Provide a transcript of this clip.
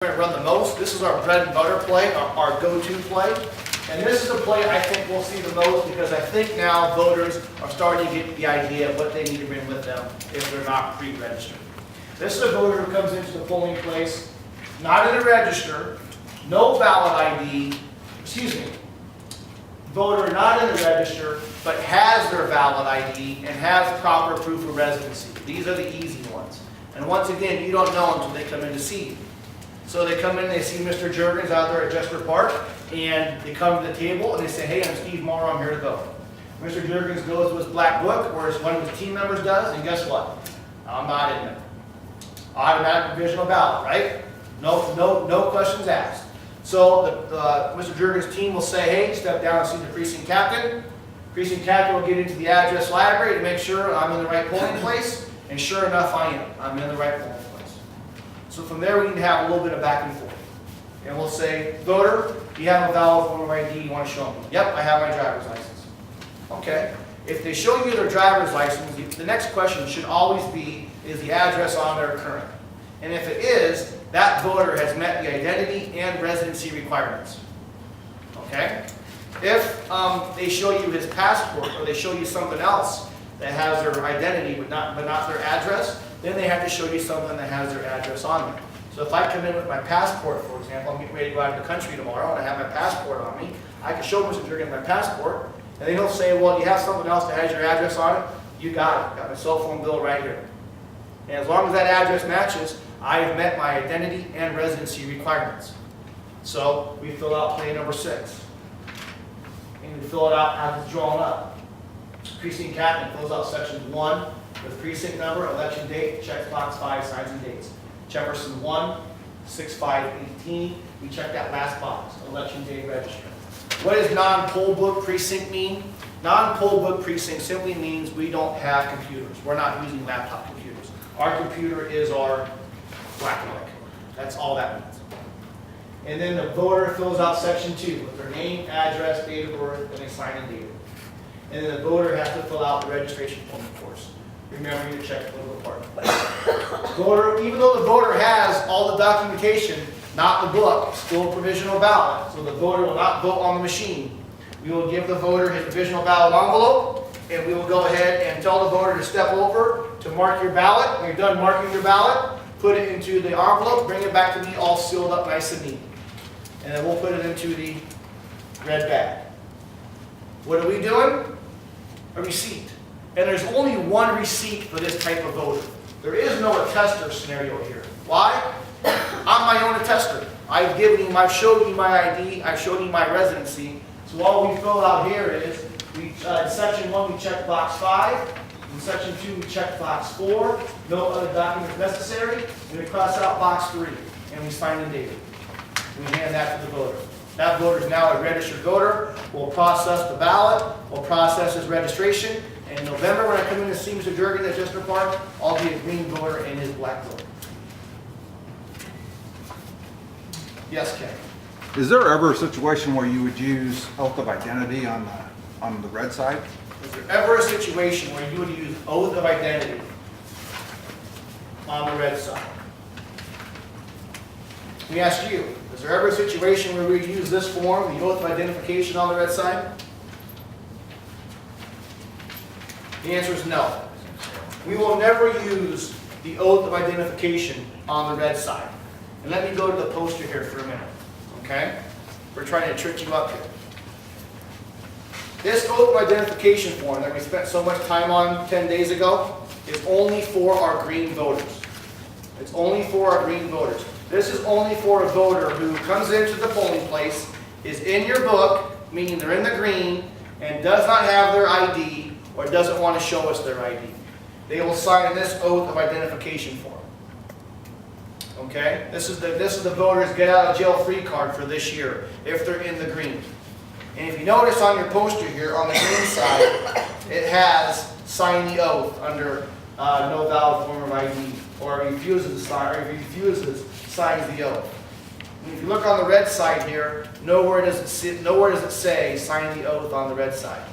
We're going to run the most. This is our bread and butter play, our go-to play. And this is a play I think we'll see the most because I think now voters are starting to get the idea of what they need to bring with them if they're not pre-registered. This is a voter who comes into the polling place, not in a register, no ballot ID, voter not in the register, but has their ballot ID and has proper proof of residency. These are the easy ones. And once again, you don't know until they come in to see you. So they come in, they see Mr. Juergens out there at Jesper Park, and they come to the table and they say, hey, I'm Steve Morrow, I'm here to vote. Mr. Juergens goes to his black book, or as one of his team members does, and guess what? I'm not in there. Automatic provisional ballot, right? No questions asked. So Mr. Juergens' team will say, hey, step down and see the precinct captain. Precinct captain will get into the address library to make sure I'm in the right polling place, and sure enough, I am. I'm in the right polling place. So from there, we need to have a little bit of back and forth. And we'll say, voter, do you have a valid form of ID you want to show me? Yep, I have my driver's license. Okay. If they show you their driver's license, the next question should always be, is the address on there current? And if it is, that voter has met the identity and residency requirements. Okay? If they show you his passport or they show you something else that has their identity but not their address, then they have to show you something that has their address on there. So if I come in with my passport, for example, I'm getting ready to go out of the country tomorrow and I have my passport on me, I can show Mr. Juergens my passport, and then he'll say, well, you have something else that has your address on it? You got it. Got my cell phone bill right here. And as long as that address matches, I have met my identity and residency requirements. So we fill out play number 6. And we fill it out as it's drawn up. Precinct captain fills out section 1 with precinct number, election date, checks box 5, signs and dates. Jefferson 1, 6/5/18. We check that last box, election day register. What does non-poll book precinct mean? Non-poll book precinct simply means we don't have computers. We're not using laptop computers. Our computer is our black and white. That's all that means. And then the voter fills out section 2 with their name, address, date of birth, and they sign and date it. And then the voter has to fill out the registration form, of course. Remember your check a little part. Voter, even though the voter has all the documentation, not the book, still a provisional ballot. So the voter will not vote on the machine. We will give the voter his provisional ballot envelope, and we will go ahead and tell the voter to step over to mark your ballot. When you're done marking your ballot, put it into the envelope, bring it back to me all sealed up nice and neat. And then we'll put it into the red bag. What are we doing? A receipt. And there's only one receipt for this type of voter. There is no attester scenario here. Why? I'm my own attester. I've showed you my ID, I've shown you my residency. So all we fill out here is, in section 1 we check box 5, in section 2 we check box 4, no other documents necessary, and we cross out box 3, and we sign and date it. We hand that to the voter. That voter is now a registered voter. We'll process the ballot, we'll process his registration. In November, when I come in to see Mr. Juergens at Jesper Park, I'll be a green voter and his black voter. Yes, Ken? Is there ever a situation where you would use oath of identity on the red side? Is there ever a situation where you would use oath of identity on the red side? Let me ask you, is there ever a situation where we would use this form, the oath of identification, on the red side? The answer is no. We will never use the oath of identification on the red side. And let me go to the poster here for a minute, okay? We're trying to trick you up here. This oath of identification form that we spent so much time on 10 days ago is only for our green voters. It's only for our green voters. This is only for a voter who comes into the polling place, is in your book, meaning they're in the green, and does not have their ID or doesn't want to show us their ID. They will sign this oath of identification form. Okay? This is the voter's get out of jail free card for this year, if they're in the green. And if you notice on your poster here, on the green side, it has sign the oath under no valid form of ID, or refuses to sign, or refuses, signs the oath. And if you look on the red side here, nowhere does it say sign the oath on the red side.